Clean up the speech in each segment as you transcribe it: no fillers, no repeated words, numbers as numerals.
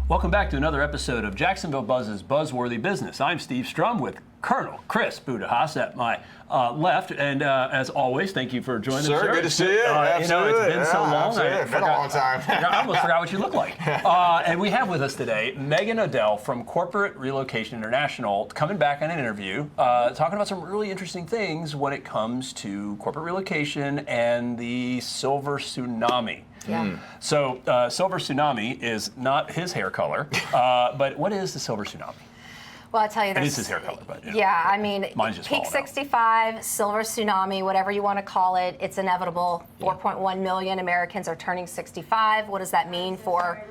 Welcome back to another episode of Jacksonville Buzz's Buzzworthy Business. I'm Steve Strum with Colonel Chris Budihas at my left, and as always, thank you for joining us. Sir, good to see you. Absolutely. It's been so long. It's been a long time. I almost forgot what you look like. And we have with us today Magan O'Dell from Corporate Relocation International, coming back on an interview, talking about some really interesting things when it comes to corporate relocation and the silver tsunami. Yeah. So silver tsunami is not his hair color, but what is the silver tsunami? Well, I tell you, It is his hair color, but yeah, I mean, mine's just peak falling out. 65, silver tsunami, whatever you want to call it, it's inevitable. 4.1 million Americans are turning 65. What does that mean for?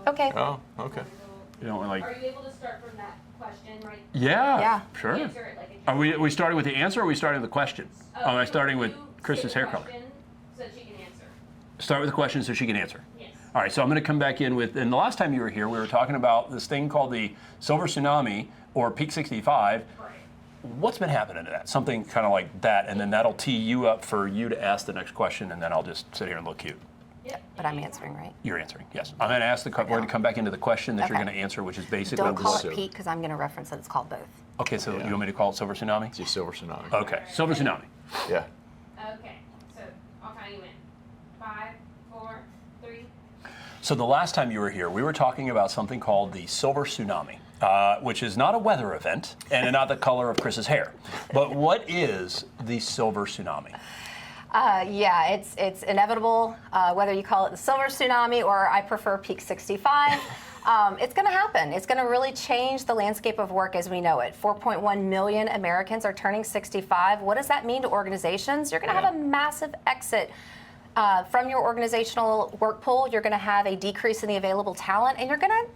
Okay. Oh, okay. You know, like. Are you able to start from that question, right? Yeah. Yeah. Sure. Answer it like a Are we starting with the answer, or are we starting with the question? Am I you- starting with you Chris's say the hair color? question So that she can answer. Start with the question so she can answer. Yes. All right, so I'm going to come back in with, and the last time you were here, we were talking about this thing called the silver tsunami or peak 65. Right. What's been happening to that? Something kind of like that, and then that'll tee you up for you to ask the next question, and then I'll just sit here and look cute. Yep. But I'm answering, right? You're answering, yes. I'm going to ask we're going to come back into the question that you're Okay. going to answer, which is basically Don't call what- it peak because I'm going to reference that it's called both. Okay, so Yeah. you want me to call it silver tsunami? It's your silver tsunami. Okay, silver tsunami. Yeah. Okay. So I'll count you in. 5, 4, 3. So the last time you were here, we were talking about something called the silver tsunami, which is not a weather event and not the color of Chris's hair. But what is the silver tsunami? Yeah, it's inevitable, whether you call it the silver tsunami or I prefer peak 65. It's going to happen. It's going to really change the landscape of work as we know it. 4.1 million Americans are turning 65. What does that mean to organizations? You're going to have a massive exit from your organizational work pool. You're going to have a decrease in the available talent, and you're going to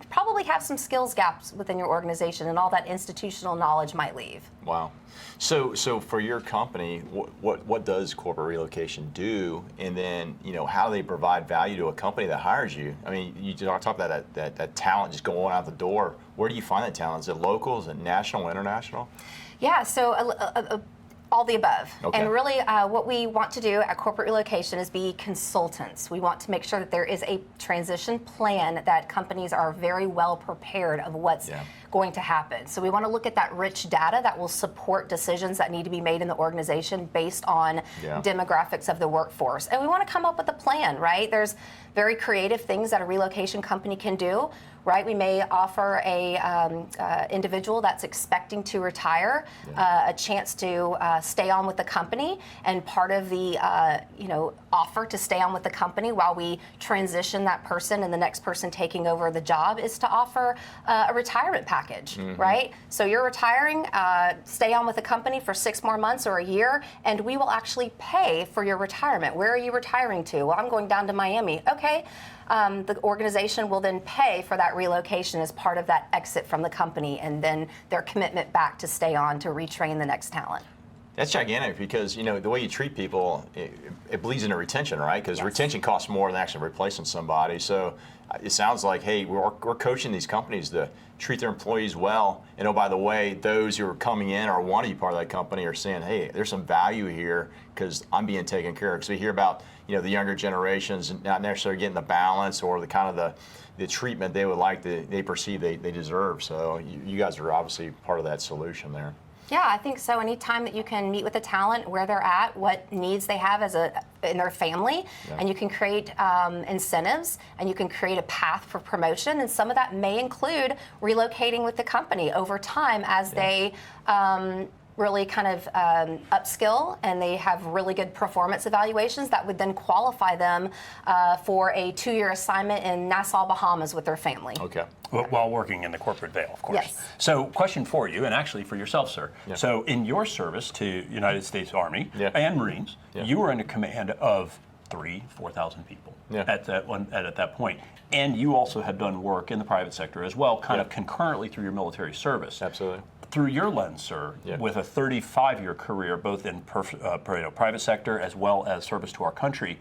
probably have some skills gaps within your organization, and all that institutional knowledge might leave. Wow. So for your company, what does corporate relocation do? And then, how do they provide value to a company that hires you? I mean, you talk about that talent just going out the door. Where do you find that talent? Is it local? Is it national, international? Yeah, so all the above. Okay. And really what we want to do at Corporate Relocation is be consultants. We want to make sure that there is a transition plan, that companies are very well prepared of what's going to happen. So we want to look at that rich data that will support decisions that need to be made in the organization based on demographics of the workforce. And we want to come up with a plan, right? There's very creative things that a relocation company can do, right? We may offer a individual that's expecting to retire a chance to stay on with the company, and part of the offer to stay on with the company while we transition that person and the next person taking over the job is to offer a retirement package, right? So you're retiring, stay on with the company for 6 more months or a year, and we will actually pay for your retirement. Where are you retiring to? Well, I'm going down to Miami. Okay. The organization will then pay for that relocation as part of that exit from the company, and then their commitment back to stay on to retrain the next talent. That's gigantic because, the way you treat people, it bleeds into retention, right? Because retention costs more than actually replacing somebody. So it sounds like, hey, we're coaching these companies to treat their employees well. And oh, by the way, those who are coming in or want to be part of that company are saying, hey, there's some value here because I'm being taken care of. So we hear about, the younger generations not necessarily getting the balance or the kind of the treatment they would like they perceive they deserve. So you guys are obviously part of that solution there. Yeah, I think so. Anytime that you can meet with the talent, where they're at, what needs they have in their family, and you can create incentives, and you can create a path for promotion, and some of that may include relocating with the company over time as they really kind of upskill and they have really good performance evaluations that would then qualify them for a 2-year assignment in Nassau, Bahamas with their family. Okay. While working in the corporate veil, of course. Yes. So question for you, and actually for yourself, sir. Yeah. So in your service to United States Army and Marines, Yeah. you were in a command of 4,000 people at that point. And you also had done work in the private sector as well, kind of concurrently through your military service. Absolutely. Through your lens, sir, with a 35-year career, both in private sector as well as service to our country,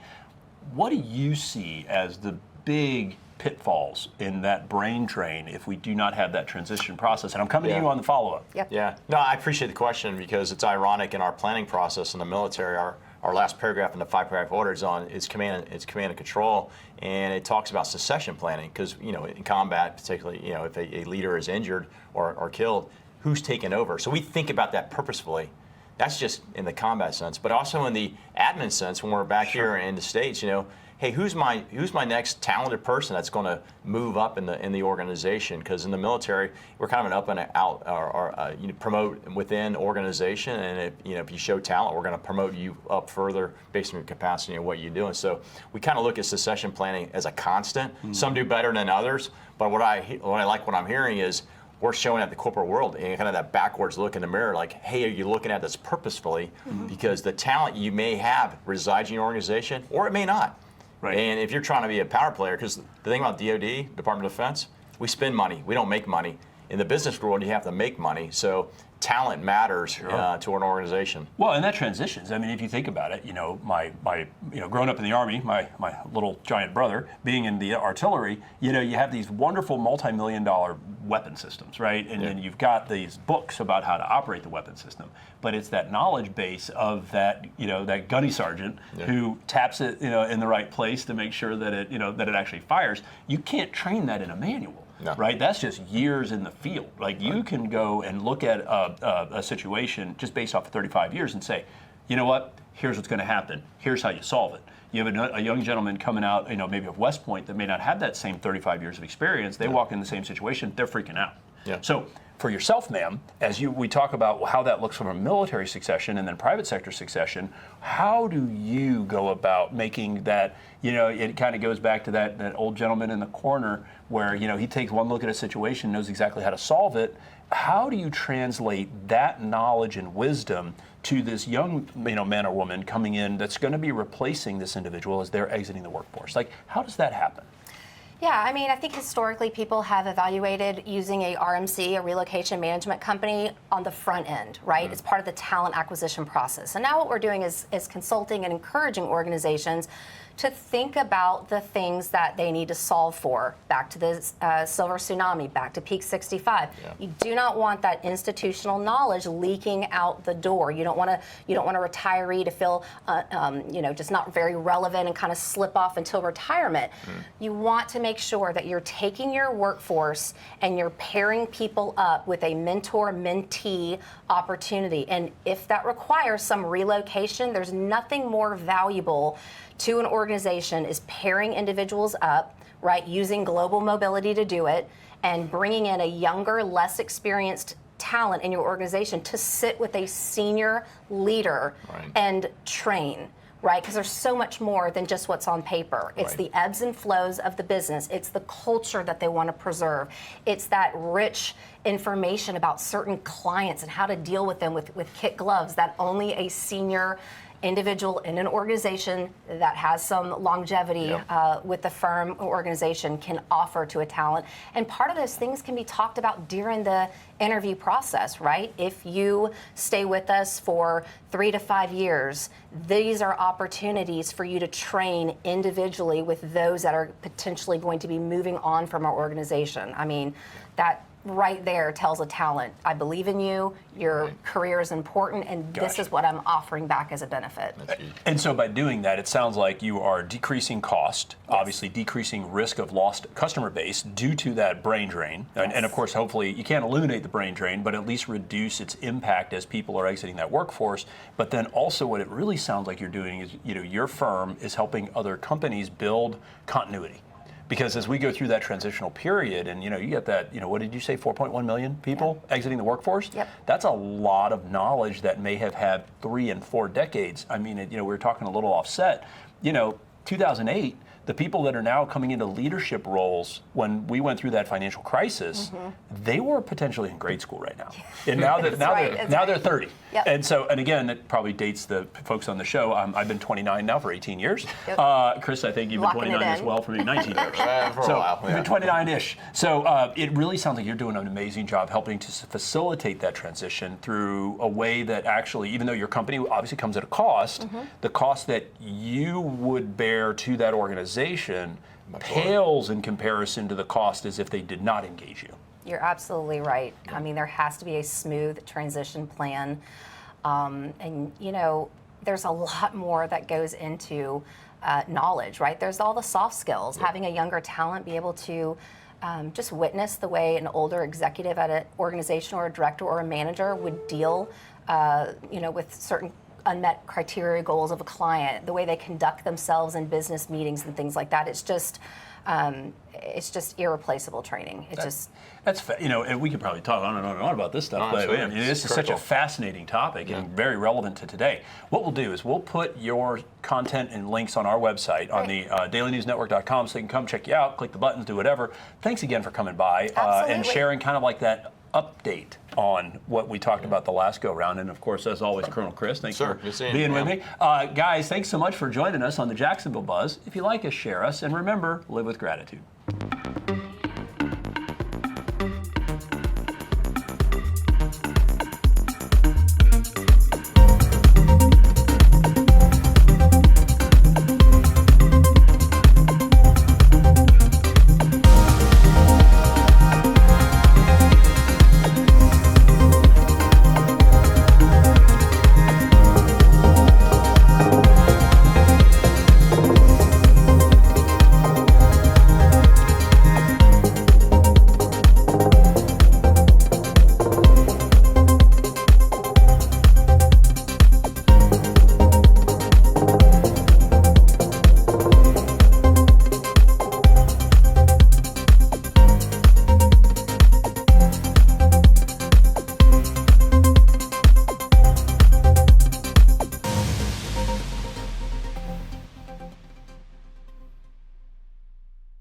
what do you see as the big pitfalls in that brain drain if we do not have that transition process? And I'm coming to you on the follow-up. Yep. Yeah. No, I appreciate the question because it's ironic in our planning process in the military, our last paragraph in the 5-paragraph order is on command and control, and it talks about succession planning because in combat, particularly if a leader is injured or killed, who's taken over. So we think about that purposefully. That's just in the combat sense, but also in the admin sense when we're back here in the States. Hey, who's my next talented person that's going to move up in the organization? Because in the military, we're kind of an up and out or promote within organization, and if you show talent, we're going to promote you up further based on your capacity and what you're doing. So we kind of look at succession planning as a constant. Mm-hmm. Some do better than others, but what I'm hearing is we're showing at the corporate world and kind of that backwards look in the mirror, like, hey, are you looking at this purposefully? Mm-hmm. Because the talent you may have resides in your organization, or it may not. Right. And if you're trying to be a power player, because the thing about DoD, Department of Defense, we spend money. We don't make money. In the business world, you have to make money. So talent matters to an organization. Well, and that transitions. I mean, if you think about it, my growing up in the Army, my little giant brother being in the artillery, you have these wonderful multi-million-dollar weapon systems, right? And then you've got these books about how to operate the weapon system. But it's that knowledge base of that, that gunny sergeant who taps it, in the right place to make sure that it actually fires. You can't train that in a manual. No. Right? That's just years in the field. Like you can go and look at a situation just based off of 35 years and say, you know what, here's what's going to happen. Here's how you solve it. You have a young gentleman coming out, maybe of West Point that may not have that same 35 years of experience. They walk in the same situation, they're freaking out. Yeah. So for yourself, ma'am, as we talk about how that looks from a military succession and then private sector succession, how do you go about making that, it kind of goes back to that old gentleman in the corner where, he takes one look at a situation, knows exactly how to solve it. How do you translate that knowledge and wisdom to this young, man or woman coming in that's going to be replacing this individual as they're exiting the workforce? Like, how does that happen? Yeah, I mean, I think historically people have evaluated using a RMC, a relocation management company, on the front end, right? Mm-hmm. It's part of the talent acquisition process. And now what we're doing is consulting and encouraging organizations to think about the things that they need to solve for. Back to the silver tsunami, back to Peak 65. Yeah. You do not want that institutional knowledge leaking out the door. You don't want a retiree to feel, just not very relevant and kind of slip off until retirement. You want to make sure that you're taking your workforce and you're pairing people up with a mentor-mentee opportunity. And if that requires some relocation, there's nothing more valuable to an organization is pairing individuals up, right, using global mobility to do it, and bringing in a younger, less experienced talent in your organization to sit with a senior leader and train, right? Because there's so much more than just what's on paper. It's the ebbs and flows of the business. It's the culture that they want to preserve. It's that rich information about certain clients and how to deal with them with kid gloves that only a senior individual in an organization that has some longevity with the firm or organization can offer to a talent. And part of those things can be talked about during the interview process, right? If you stay with us for 3 to 5 years, these are opportunities for you to train individually with those that are potentially going to be moving on from our organization. I mean, that right there tells a talent, I believe in you, your career is important, and this is what I'm offering back as a benefit. And so by doing that, it sounds like you are decreasing cost, obviously decreasing risk of lost customer base due to that brain drain. And of course, hopefully, you can't eliminate the brain drain, but at least reduce its impact as people are exiting that workforce. But then also what it really sounds like you're doing is, your firm is helping other companies build continuity. Because as we go through that transitional period, and you get that, what did you say, 4.1 million people exiting the workforce? Yep. That's a lot of knowledge that may have had 3 and 4 decades. I mean, we were talking a little offset. 2008, the people that are now coming into leadership roles, when we went through that financial crisis, they were potentially in grade school right now. And now they're 30. Yep. And again, it probably dates the folks on the show. I've been 29 now for 18 years. Yep. Chris, I think you've been 29 as well for maybe 19 years. For a while. You've been 29-ish. So it really sounds like you're doing an amazing job helping to facilitate that transition through a way that actually, even though your company obviously comes at a cost, the cost that you would bear to that organization pales in comparison to the cost as if they did not engage you. You're absolutely right. I mean, there has to be a smooth transition plan. And, there's a lot more that goes into knowledge, right? There's all the soft skills, having a younger talent be able to just witness the way an older executive at an organization or a director or a manager would deal with certain unmet criteria goals of a client, the way they conduct themselves in business meetings and things like that. It's just irreplaceable training. And we could probably talk on and on and on about this stuff, but absolutely. this is such a fascinating topic and very relevant to today. What we'll do is we'll put your content and links on our website on the dailynewsnetwork.com, so they can come check you out, click the buttons, do whatever. Thanks again for coming by and sharing kind of like that update on what we talked about the last go round. And of course, as always, Colonel Chris, thanks for being with me. Guys, thanks so much for joining us on the Jacksonville Buzz. If you like us, share us, and remember, live with gratitude.